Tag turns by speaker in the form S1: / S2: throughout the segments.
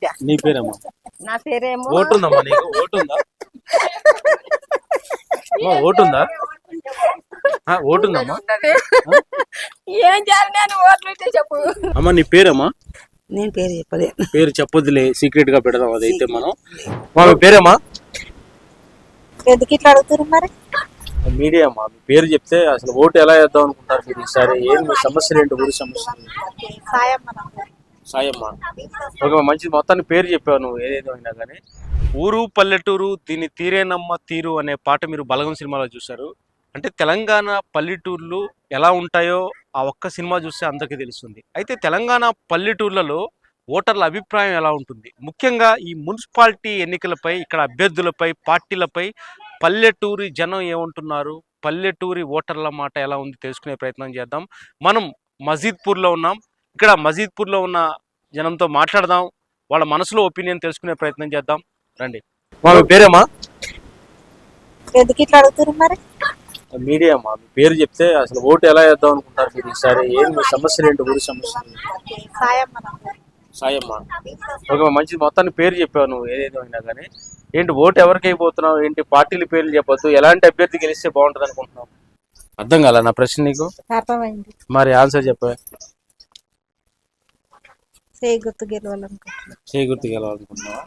S1: బిడ్డ.
S2: నీ పేరమ్మా?
S1: నా పేరేమో
S2: ఓటుందమ్మా నీకు? ఓటుందా? ఓటుందా? ఓటుందమ్మా?
S1: ఏం చేయాలి నేను ఓట్లు ఇస్తే చెప్పు.
S2: అమ్మా నీ పేరమ్మా?
S1: నేను పేరు చెప్పలే.
S2: పేరు చెప్పొద్దులే, సీక్రెట్ గా పెడదాం అదైతే మనం. మా పేరమ్మా?
S1: ఎందుకు ఇట్లా అడుగుతారు మరి?
S2: మీడియా అమ్మా, మీ పేరు చెప్తే అసలు ఓటు ఎలా వేద్దాం అనుకుంటారు మీరు ఈసారి? ఏం మీ సమస్యలు ఏంటి? ఊరి సమస్యలు? సాయమ్మా. ఒక మంచి మొత్తాన్ని పేరు చెప్పావు నువ్వు, ఏదేదో అయినా కానీ. ఊరు పల్లెటూరు దీని తీరేనమ్మ తీరు అనే పాట మీరు బలగం సినిమాలో చూశారు. అంటే తెలంగాణ పల్లెటూర్లు ఎలా ఉంటాయో ఆ ఒక్క సినిమా చూస్తే అందరికీ తెలుస్తుంది. అయితే తెలంగాణ పల్లెటూర్లలో ఓటర్ల అభిప్రాయం ఎలా ఉంటుంది, ముఖ్యంగా ఈ మున్సిపాలిటీ ఎన్నికలపై, ఇక్కడ అభ్యర్థులపై, పార్టీలపై పల్లెటూరి జనం ఏమంటున్నారు, పల్లెటూరి ఓటర్ల మాట ఎలా ఉంది తెలుసుకునే ప్రయత్నం చేద్దాం. మనం మజీద్పూర్లో ఉన్నాం. ఇక్కడ మజీద్పూర్లో ఉన్న జనంతో మాట్లాడదాం, వాళ్ళ మనసులో ఒపీనియన్ తెలుసుకునే ప్రయత్నం చేద్దాం. రండి. వాళ్ళ పేరేమా?
S1: ఎందుకు ఇట్లా అడుగుతారు మరి?
S2: మీడియా అమ్మా, మీ పేరు చెప్తే అసలు ఓటు ఎలా వేద్దాం అనుకుంటారు మీరు ఈసారి? ఏం మీ సమస్యలు ఏంటి? ఊరి సమస్యలు? సాయమ్మా. ఒక మంచి మొత్తాన్ని పేరు చెప్పావు నువ్వు, ఏదేదో అయినా కానీ. ఏంటి ఓటు ఎవరికి అయిపోతున్నావు ఏంటి? పార్టీల పేర్లు చెప్పొద్దు, ఎలాంటి అభ్యర్థి గెలిస్తే బాగుంటుంది అనుకుంటున్నావు? అర్థం కాల నా ప్రశ్న నీకు?
S1: అర్థమైంది.
S2: మరి ఆన్సర్ చెప్పా.
S1: చేగుర్తు గెలవాలనుకుంటున్నా.
S2: చేగుర్తు గెలవాలనుకుంటున్నావా?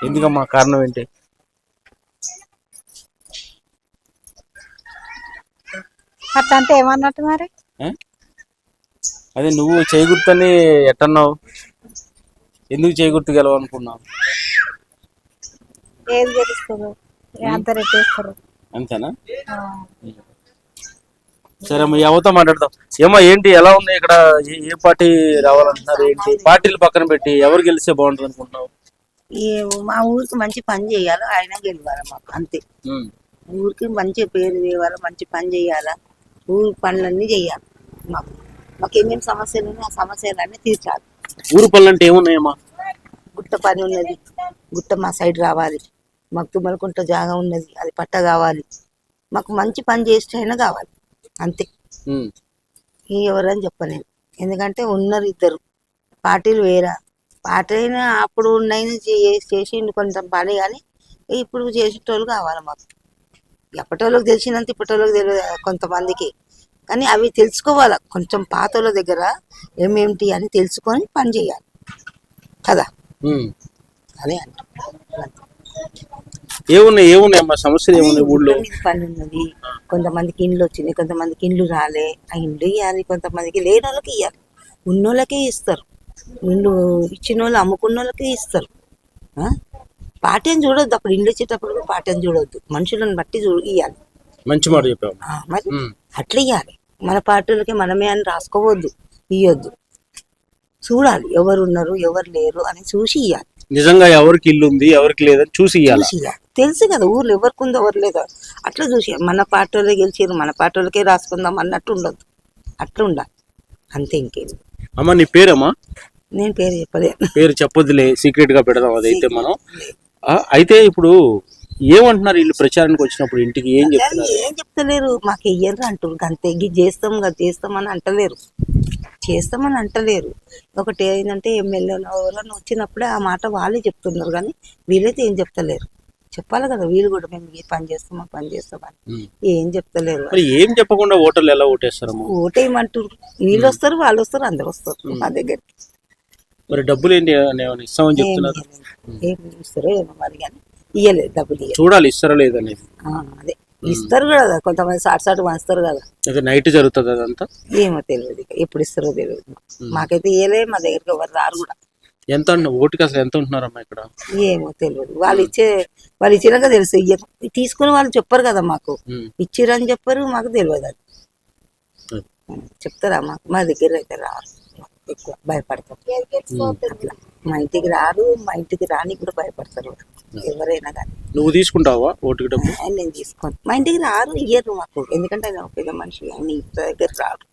S2: ఎందుకమ్మా, కారణం ఏంటి?
S1: అట్లా అంటే ఏమన్నట్టు మరి?
S2: అదే నువ్వు చేగుర్తని ఎట్టన్నావు, ఎందుకు చేగుర్తు గెలవాలనుకున్నావు?
S1: ఏది గెలుస్తారు అంత రేపేస్తారు.
S2: అంతేనా? సరే అమ్మా, ఎవరితో మాట్లాడతాం. ఏమో ఏంటి, ఎలా ఉంది ఇక్కడ? ఏ పార్టీ రావాలంటున్నారు ఏంటి? పార్టీలు పక్కన పెట్టి ఎవరు గెలిస్తే బాగుంటుంది అనుకుంటున్నావు?
S3: మా ఊరికి మంచి పని చేయాలి, ఆయన గెలవాలి మాకు, అంతే. ఊరికి మంచి పేరు తేవాలి, మంచి పని చేయాలా, ఊరి పనులన్నీ చేయాలి. మాకు ఏమేమి సమస్యలు ఉన్నాయి ఆ సమస్యలన్నీ తీర్చాలి.
S2: ఊరు పనులు అంటే ఏమున్నాయమ్మా?
S3: గుట్ట పని ఉన్నది, గుట్ట మా సైడ్ రావాలి. మాకు తుమ్మలకుంట జాగా ఉన్నది, అది పట్ట కావాలి. మాకు మంచి పని చేస్తే అయినా కావాలి, అంతే. ఎవరని చెప్పలేను, ఎందుకంటే ఉన్నారు ఇద్దరు పార్టీలు వేరా. పార్టీ అయినా అప్పుడు ఉన్నాయి చేసిండు కొంచెం పని, కానీ ఇప్పుడు చేసేటోళ్ళు కావాలి మాకు. ఎప్పటోళ్ళకి తెలిసినంత ఇప్పటోళ్ళకి తెలియదు కొంతమందికి, కానీ అవి తెలుసుకోవాలి. కొంచెం పాతోళ్ళ దగ్గర ఏమేమిటి అని తెలుసుకొని పని చేయాలి కదా, అదే అంట.
S2: ఏమున్నాయమ్మా సమస్యలు? ఏమున్నాయి ఊళ్ళో?
S3: పని ఉన్నది, కొంతమందికి ఇండ్లు వచ్చినాయి, కొంతమందికి ఇండ్లు రాలే. ఆ ఇండ్లు ఇవ్వాలి, కొంతమందికి లేని వాళ్ళకి ఇవ్వాలి, ఉన్నోళ్ళకే ఇస్తారు. ఇండ్లు ఇచ్చిన వాళ్ళు అమ్ముకున్న వాళ్ళకే ఇస్తారు. పార్టీని చూడొద్దు, అప్పుడు ఇండ్లు ఇచ్చేటప్పుడు పార్టీని చూడొద్దు, మనుషులను బట్టి ఇవ్వాలి.
S2: మంచి మాట చెప్పావు.
S3: మరి అట్లా ఇవ్వాలి, మన పార్టీలకి మనమే అని రాసుకోవద్దు, ఇవ్వద్దు. చూడాలి ఎవరు ఉన్నారు ఎవరు లేరు అని చూసి ఇవ్వాలి.
S2: నిజంగా ఎవరికి ఇల్లు ఉంది ఎవరికి లేదని చూసి ఇవ్వాలి.
S3: తెలుసు కదా ఊర్లో ఎవరికి ఉందో ఎవరు లేదో, అట్లా చూసి మన పార్టీలో గెలిచారు మన పార్టీలకే రాసుకుందాం అన్నట్టు ఉండొద్దు, అట్లా ఉండాలి, అంతే. ఇంకేం.
S2: అమ్మా నీ పేరమ్మా?
S3: నేను పేరు చెప్పలే.
S2: పేరు చెప్పొద్దులే, సీక్రెట్ గా పెడదాం అదైతే మనం. అయితే ఇప్పుడు ఏమంటున్నారు వీళ్ళు ప్రచారానికి వచ్చినప్పుడు? ఇంటికి ఏం చెప్తున్నారు?
S3: ఏం చెప్తలేరు, మాకు వెయ్యరు అంటారు, అంతే. చేస్తాం కదా చేస్తామని అంటలేరు, చేస్తామని అంటలేరు. ఒకటి ఏంటంటే ఎమ్మెల్యే ఎవరైనా వచ్చినప్పుడే ఆ మాట వాళ్ళే చెప్తున్నారు, కానీ వీళ్ళైతే ఏం చెప్తలేరు. చెప్పాలి కదా వీళ్ళు కూడా, మేము ఈ పని చేస్తామా పని చేస్తామని ఏం చెప్తలేరు.
S2: ఏం చెప్పకుండా ఓటర్లు ఎలా ఓటేస్తారు?
S3: ఓటేయమంటారు, వీళ్ళు వస్తారు వాళ్ళు వస్తారు అందరు వస్తారు మా దగ్గరికి.
S2: మరి డబ్బులు ఏంటి ఇస్తామని చెప్తున్నారు?
S3: ఏం ఇస్తారో ఏమో మరి, కానీ ఇయ్యలేదు డబ్బులు.
S2: చూడాలి ఇస్తారో లేదనేది.
S3: అదే ఇస్తారు కదా, కొంతమంది సాటు పంచుతారు కదా.
S2: నైట్ జరుగుతుంది అదంతా,
S3: ఏమో తెలియదు, ఎప్పుడు ఇస్తారో తెలియదు. మాకైతే ఇయ్యలే, మా దగ్గరికి ఎవరు రారు కూడా.
S2: ఎంత ఓటుకి అసలు ఎంత ఉంటున్నారమ్మా ఇక్కడ?
S3: ఏమో తెలియదు, వాళ్ళు ఇచ్చినాక తెలుసు. తీసుకుని వాళ్ళు చెప్పరు కదా మాకు, ఇచ్చిరని చెప్పరు, మాకు తెలియదు. అది చెప్తారా మాకు? మా దగ్గర అయితే రారు, ఎక్కువ భయపడతారు అట్లా. మా ఇంటికి రారు, మా ఇంటికి రాని కూడా భయపడతారు ఎవరైనా కానీ.
S2: నువ్వు తీసుకుంటావా ఓటుకి డబ్బు?
S3: నేను తీసుకోను, మా ఇంటికి రారు, ఇయ్యరు మాకు, ఎందుకంటే ఆయన పెద్ద మనిషి, ఆయన ఇంటి దగ్గర రారు.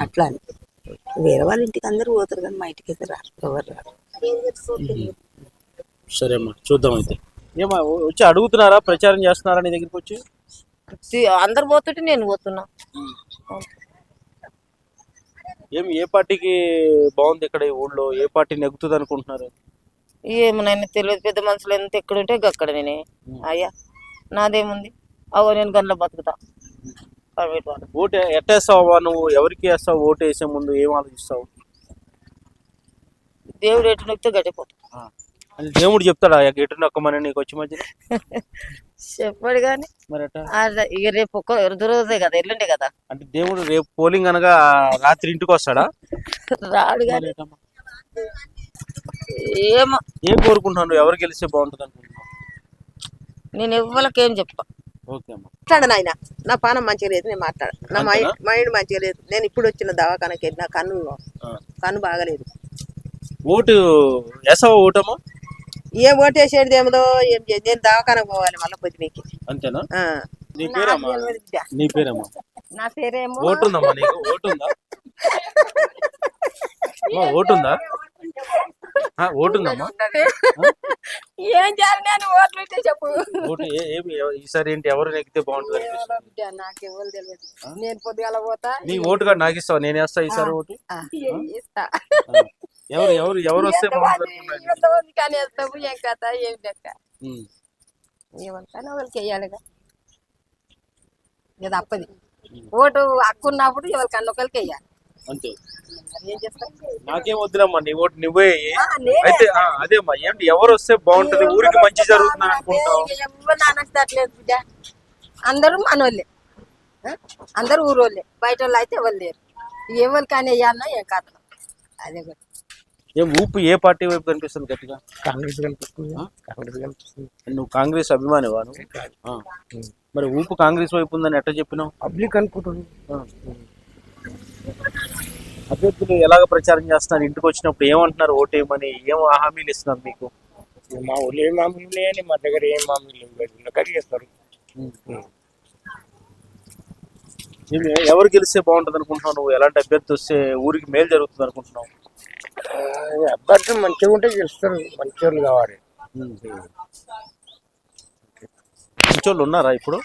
S3: అట్లా అని వేరే వాళ్ళ ఇంటికి అందరూ పోతారు, కానీ మా ఇంటికి అయితే రారు, ఎవరు రారు.
S2: సరే అమ్మా, చూద్దాం. అయితే ఏమా వచ్చి అడుగుతున్నారా, ప్రచారం చేస్తున్నారా నీ దగ్గరికి వచ్చి?
S1: అందరు పోతుంటే నేను పోతున్నా.
S2: ఏ పార్టీకి బాగుంది ఇక్కడ ఈ ఊళ్ళో? ఏ పార్టీ నెగ్గుతుంది అనుకుంటున్నారు?
S3: ఏమనైనా తెలియదు, పెద్ద మనుషులు ఎంత ఎక్కడుంటే అక్కడ నేనే. అయ్యా నాదేముంది, అవో నేను గంటలో బతుకుతా. ప్రైవేట్ వాళ్ళు
S2: ఓటు ఎట్టేస్తావా నువ్వు? ఎవరికి వేస్తావు? ఓటు వేసే ముందు ఏం ఆలోచిస్తావు?
S3: దేవుడు ఎటు నొక్కితే గట్టిపోతా.
S2: అంటే దేవుడు చెప్తాడా ఎటు నొక్కమని నీకు వచ్చి మధ్యలో?
S3: చెప్పాడు కానీ
S2: మరి ఎట్టా?
S3: ఇక రేపు ఒక్క రోజే కదా, ఎల్లుండే కదా.
S2: అంటే దేవుడు రేపు పోలింగ్ అనగా రాత్రి ఇంటికి వస్తాడా?
S3: రాడు కానీ
S2: మరి ఎట్టమ్మా?
S3: ఏమో
S2: ఏం కోరుకుంటున్నాను? ఎవరు గెలిస్తే బాగుంటుంది అనుకుంటున్నావు?
S3: నేను ఎవ్వరికేం చెప్పా.
S2: ఓకే అమ్మా.
S4: మాట్లాడను ఆయన, నా పానం మంచిగా లేదు, నేను మాట్లాడ. నా
S2: అంతేనా?
S4: మైండ్ మంచిగా లేదు. నేను ఇప్పుడు వచ్చిన దవాఖానకి నా
S2: ఆ.
S4: కన్ను బాగలేదు.
S2: ఓటు వేసావా? ఓటమ్మా
S4: ఏం ఓటేసేది ఏమదో ఏం చేసి నేను దవాఖానకు పోవాలి మళ్ళీ పొద్దుకి.
S2: అంతేనా? నీ పేరమ్మా? నీ పేరమ్మా?
S1: నా పేరేమో
S2: ఓటు ఉందమ్మా నీకు? ఓటు ఉందా? అమ్మా, ఓటు ఉందా? ఓటు ఉందమ్మా?
S1: ఏం చేయాలి నేను ఓట్లు ఇస్తే చెప్పు.
S2: ఓటు ఈసారి ఏంటి ఎవరు నెగ్గితే బాగుంటుంది అనిపిస్తుంది?
S1: నాకు ఎవరు తెలియదు. నేను పొద్దుగాల పోతా
S2: నీ ఓటు కార్డు నాకు ఇస్తావా? నేను వేస్తా ఈసారి ఓటు.
S1: ఇస్తా.
S2: ఎవరు ఎవరు ఎవరు వస్తే బాగుంటుంది అనుకుంటున్నావు?
S1: ఎంతమంది కానీ వేస్తాము, ఏం కథ ఏం లెక్క.
S2: ఉమ్.
S1: ఎవరికైనా వాళ్ళకి వేయాలిగా, ఇది అప్పది. ఓటు హక్కు ఉన్నప్పుడు ఎవరికన్నా ఒకరికి వేయాలి.
S2: అంతే.
S1: మరి ఏం చేస్తాం?
S2: నాకేం వద్దులమ్మా, నీ ఓటు నువ్వే వెయ్యి.
S1: నేనే.
S2: అయితే అదేమ్మా, ఏంటి ఎవరు వస్తే బాగుంటది, ఊరికి మంచి జరుగుతుంది అనుకుంటావు?
S1: ఎవరు నానట్లేదు బిడ్డ, అందరూ మనోళ్ళే, అందరూ ఊరోళ్ళే. బయట వాళ్ళు అయితే ఎవరు లేరు. ఎవరు కానీ వేయాలన్నా ఏం కాదు. అదే కూడా
S2: ఏం ఊపు ఏ పార్టీ వైపు కనిపిస్తుంది గట్టిగా?
S5: కాంగ్రెస్ కనిపిస్తుంది. కాంగ్రెస్ కనిపిస్తుంది.
S2: నువ్వు కాంగ్రెస్ అభిమానివా నువ్వు? మరి ఊపు కాంగ్రెస్ వైపు ఉందని ఎట్లా చెప్పినావు?
S5: పబ్లిక్ అనుకుంటుంది.
S2: అభ్యర్థులు ఎలాగ ప్రచారం చేస్తున్నారు? ఇంటికి వచ్చినప్పుడు ఏమంటున్నారు? ఓటేయమని ఏం హామీలు ఇస్తున్నారు మీకు?
S5: మా ఊళ్ళో ఏం మామూలు లేని, మా దగ్గర ఏం మామూలు లేవు, కడిగేస్తారు.
S2: ఎవరు గెలిస్తే బాగుంటుంది అనుకుంటున్నావు నువ్వు? ఎలాంటి అభ్యర్థి వస్తే ఊరికి మేలు జరుగుతుంది అనుకుంటున్నావు?
S5: అభ్యర్థులు మంచిగా ఉంటే గెలుస్తారు, మంచి వాళ్ళు కావాలి.
S2: మంచోళ్ళు ఉన్నారా ఇప్పుడు?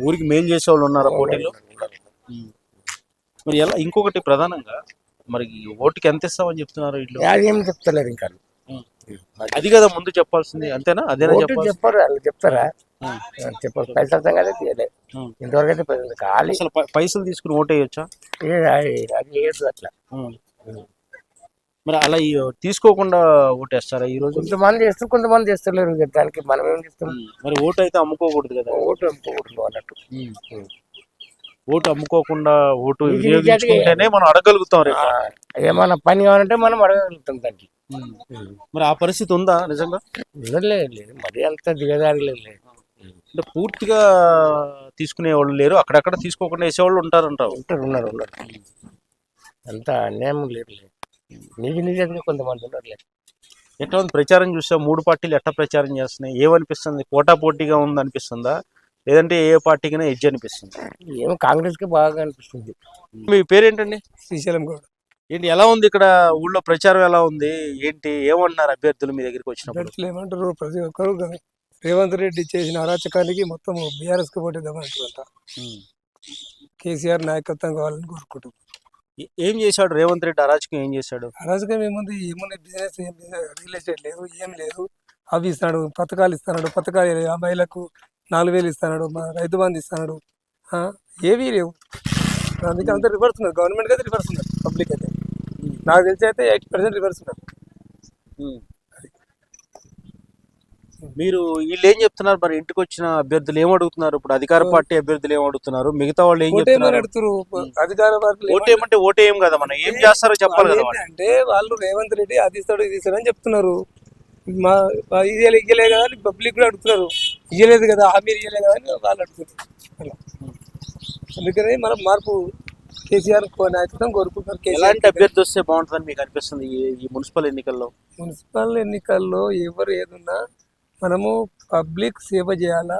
S2: ఊరికి మేలు చేసే వాళ్ళు ఉన్నారా పోటీలో? మరి ఎలా? ఇంకొకటి ప్రధానంగా మరి ఓటుకి ఎంత ఇస్తామని చెప్తున్నారు వీళ్ళు?
S5: ఏం చెప్తలేరు ఇంకా.
S2: అది కదా ముందు చెప్పాల్సింది, అంతేనా? అదేనా
S5: ఓటు
S2: చెప్పాల్సింది?
S5: చెప్పారు, వాళ్ళు చెప్తారా? చెప్పారు. పైసలు సంగతి తీయలేదు ఇంతవరకు అయితే. పైసలు ఖాళీ.
S2: అసలు పైసలు తీసుకుని ఓటు వేయొచ్చా?
S5: అది వేయదు అట్లా.
S2: మరి అలా తీసుకోకుండా ఓటేస్తారా ఈ రోజు?
S5: కొంతమంది చేస్తారు, కొంతమంది చేస్తలేరు. దానికి మనం ఏం చేస్తాం?
S2: మరి ఓటు అయితే అమ్ముకోకూడదు కదా?
S5: ఓటు అమ్ముకోకూడదు అన్నట్టు.
S2: ఓటు అమ్ముకోకుండా ఓటు వినియోగించుకుంటేనే మనం అడగలుగుతాం రేపు.
S5: ఏమన్నా పని కావాలంటే మనం అడగలుగుతాం దానికి.
S2: మరి ఆ పరిస్థితి ఉందా నిజంగా?
S5: లేదు, మరి అంత దిగజారి లేదు.
S2: అంటే పూర్తిగా తీసుకునే వాళ్ళు లేరు, అక్కడక్కడ తీసుకోకుండా వేసేవాళ్ళు ఉంటారంటావు?
S5: ఉన్నారు. అంత అన్యాయం లేదు. నిజంగా కొంతమంది ఉన్నారు.
S2: ఎట్లా ఉంది ప్రచారం? చూసా 3 పార్టీలు ఎట్లా ప్రచారం చేస్తున్నాయి? ఏమనిపిస్తుంది? పోటాపోటీగా ఉంది అనిపిస్తుందా, లేదంటే ఏ పార్టీకైనా ఎడ్జ్ అనిపిస్తుంది?
S5: ఏమో కాంగ్రెస్ కి బాగా అనిపిస్తుంది.
S2: మీ పేరేంటండి?
S5: శ్రీశైలం కూడా.
S2: ఏంటి ఎలా ఉంది ఇక్కడ ఊళ్ళో ప్రచారం ఎలా ఉంది? ఏంటి ఏమంటున్నారు అభ్యర్థులు మీ దగ్గరికి వచ్చినప్పుడు?
S6: అభ్యర్థులు ఏమంటారు? ప్రతి ఒక్కరు రేవంత్ రెడ్డి చేసిన అరాచకానికి మొత్తం బీఆర్ఎస్ కి పోటీద్దామంటారంట. కేసీఆర్ నాయకత్వం కావాలని కోరుకుంటాం.
S2: ఏం చేశాడు రేవంత్ రెడ్డి? అరాచకం ఏం చేశాడు?
S6: అరాచకం ఏముంది బిజినెస్, రియల్ ఎస్టేట్ లేదు, ఏం లేదు. అవి ఇస్తున్నాడు, పథకాలు ఇస్తున్నాడు. పథకాలు అమ్మాయిలకు 4,000 ఇస్తున్నాడు, రైతు బంధు ఇస్తున్నాడు. ఏవీ లేవు. అందుకే అంతా రివర్స్ ఉన్నారు. గవర్నమెంట్ అయితే రివర్స్ ఉన్నారు, పబ్లిక్ అయితే నాకు తెలిసి అయితే 80% రివర్స్ ఉన్నారు.
S2: మీరు వీళ్ళు ఏం చెప్తున్నారు? మరి ఇంటికి వచ్చిన అభ్యర్థులు ఏం అడుగుతున్నారు? ఇప్పుడు అధికార పార్టీ అభ్యర్థులు ఏం అడుగుతున్నారు? మిగతా వాళ్ళు ఏం చెప్తున్నారు?
S6: అధికార పార్టీలు
S2: ఓటేయమంటే ఓటేయం కదా, మనం ఏం చేస్తారో చెప్పాలి కదా.
S6: అంటే వాళ్ళు రేవంత్ రెడ్డి అది ఇస్తాడు ఇది ఇస్తాడు అని చెప్తున్నారు. మా ఇయ్యలే కదా అని పబ్లిక్ కూడా అడుగుతున్నారు. ఇయ్యలేదు కదా, హామీ ఇయ్యలేదు కదా అని వాళ్ళు అడుగుతున్నారు. అలా అందుకని మనం మార్పు కేసీఆర్ నాయకత్వం కోరుకుంటున్నారు.
S2: ఎలాంటి అభ్యర్థి వస్తే బాగుంటుందని మీకు అనిపిస్తుంది ఈ మున్సిపల్ ఎన్నికల్లో?
S6: మున్సిపల్ ఎన్నికల్లో ఎవరు ఏదున్నా మనము పబ్లిక్ సేవ చేయాలా,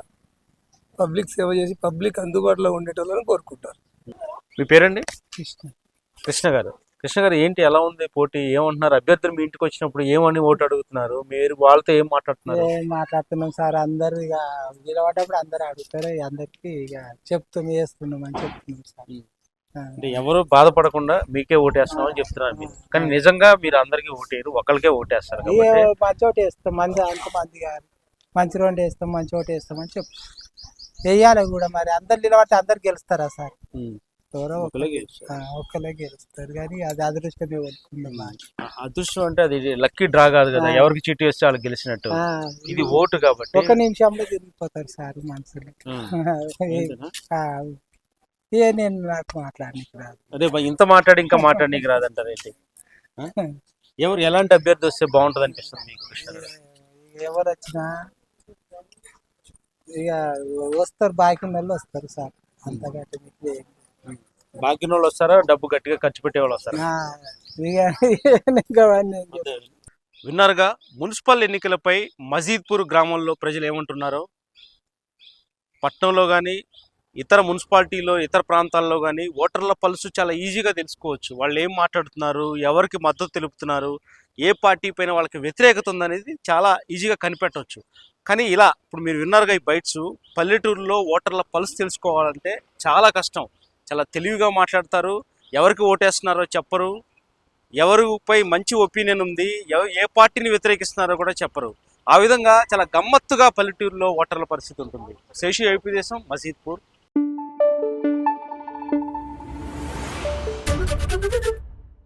S6: పబ్లిక్ సేవ చేసి పబ్లిక్ అందుబాటులో ఉండేటోళ్ళని కోరుకుంటారు.
S2: మీ పేరండి? కృష్ణ గారు. కృష్ణ గారు, ఏంటి ఎలా ఉంది పోటీ? ఏమంటున్నారు అభ్యర్థులు? మీ ఇంటికి వచ్చినప్పుడు ఏమని ఓటు అడుగుతున్నారు? మీరు వాళ్ళతో ఏం మాట్లాడుతున్నారు?
S7: మాట్లాడుతున్నాం సార్, అందరు ఇక నిలబడ్డప్పుడు అందరు అడుగుతారు, అందరికి ఇక చెప్తాం, వేస్తున్నాం అని చెప్తున్నాం సార్.
S2: అంటే ఎవరు బాధపడకుండా మీకే ఓటేస్తామని చెప్తున్నారు మీరు. కానీ నిజంగా మీరు అందరికీ ఓటేరు, ఒకరికే ఓటేస్తారు కాబట్టి
S7: మంచి ఓటు వేస్తాం, మంచి అంత మంది కాదు, మంచి రోడ్డు వేస్తాం, మంచి ఓటు వేస్తామని చెప్పు వేయాలి కూడా. మరి అందరు నిలబడితే అందరు గెలుస్తారా సార్? ఎవరో
S2: ఒకరే గెలుస్తారు.
S7: ఒక్కలే గెలుస్తారు, కానీ అది అదృష్టమే వదులుకుందాం.
S2: అదృష్టం అంటే అది లక్కీ డ్రా కాదు కదా, ఎవరికి చీటీ వేస్తే వాళ్ళు గెలిచినట్టు. ఇది ఓటు కాబట్టి
S7: ఒక నిమిషంలో తిరిగిపోతారు సార్ మనుషులు. నేను నాకు మాట్లాడడానికి రాదు.
S2: అదే ఇంత మాట్లాడి ఇంకా మాట్లాడనీకి రాదంటారు ఏంటి? ఎవరు ఎలాంటి అభ్యర్థి వస్తే బాగుంటది అనిపిస్తుంది మీకు కృష్ణ గారు?
S7: ఎవరు వచ్చినా ఇక వస్తారు, బాకీ వాళ్ళు వస్తారు సార్. అంతకంటే మీకు ఏం లేదు.
S2: బాకీ వాళ్ళు వస్తారా, డబ్బు గట్టిగా ఖర్చు పెట్టే వాళ్ళు వస్తారా?
S7: ఇక అవన్నీ
S2: విన్నారుగా మున్సిపల్ ఎన్నికలపై మజీద్పూర్ గ్రామంలో ప్రజలు ఏమంటున్నారో. పట్టణంలో కానీ ఇతర మున్సిపాలిటీలో ఇతర ప్రాంతాల్లో కానీ ఓటర్ల పల్సు చాలా ఈజీగా తెలుసుకోవచ్చు. వాళ్ళు ఏం మాట్లాడుతున్నారు, ఎవరికి మద్దతు తెలుపుతున్నారు, ఏ పార్టీ పైన వాళ్ళకి వ్యతిరేకత ఉందనేది చాలా ఈజీగా కనిపెట్టవచ్చు. కానీ ఇలా ఇప్పుడు మీరు విన్నారుగా ఈ బైట్స్, పల్లెటూరులో ఓటర్ల పల్స్ తెలుసుకోవాలంటే చాలా కష్టం. చాలా తెలివిగా మాట్లాడతారు, ఎవరికి ఓటేస్తున్నారో చెప్పరు, ఎవరిపై మంచి ఒపీనియన్ ఉంది, ఏ పార్టీని వ్యతిరేకిస్తున్నారో కూడా చెప్పరు. ఆ విధంగా చాలా గమ్మత్తుగా పల్లెటూరులో ఓటర్ల పరిస్థితి ఉంటుంది. శేషు ఏపీ దేశం, మజీద్పూర్.